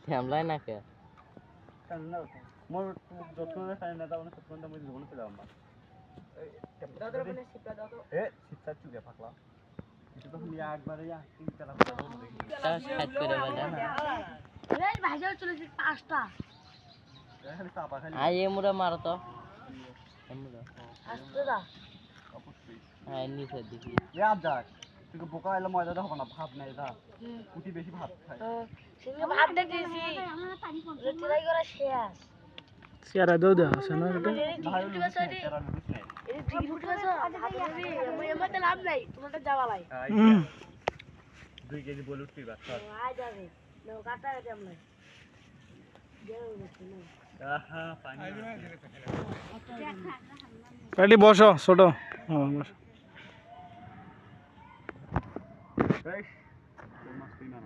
শ্যামলাই না কে মোর যত খাই না দাও না তত আমি জীবন ছিল আমার দাদা বলে সিপা দাও তো সিপা চুকে পাকলা এটা তো নিয়ে একবারে ইয়া তিন চালা করে দাও দেখি তাও সাইড করে বলে না এই ভাইজাও চলেছে পাঁচটা খালি চাপা খালি আই এমুরা মারো তো এমুরা আসতে দা অবশ্যই হ্যাঁ নিচে দেখি ইয়াদ যাক তুই বোকা এলে ময়দা হবে না ভাত নাই দা কুটি বেশি ভাত খায় সেদিন ভাত দেখেছি ট্রাই করা শেষ সিয়ারা দাও দাও শোনো এটা ভাই লুচি নাই তেরা লুচি নাই এই টিকিট উঠেছে ভাত দেবি আমি এমতে লাভ নাই তোমারটা যাওয়া লাই 2 কেজি বলে উঠবি বাস আয় যাবে নো কাটা কেমন নাই আহা পানি কাটি বসো ছোট হ্যাঁ বসো এই মাছ তুই না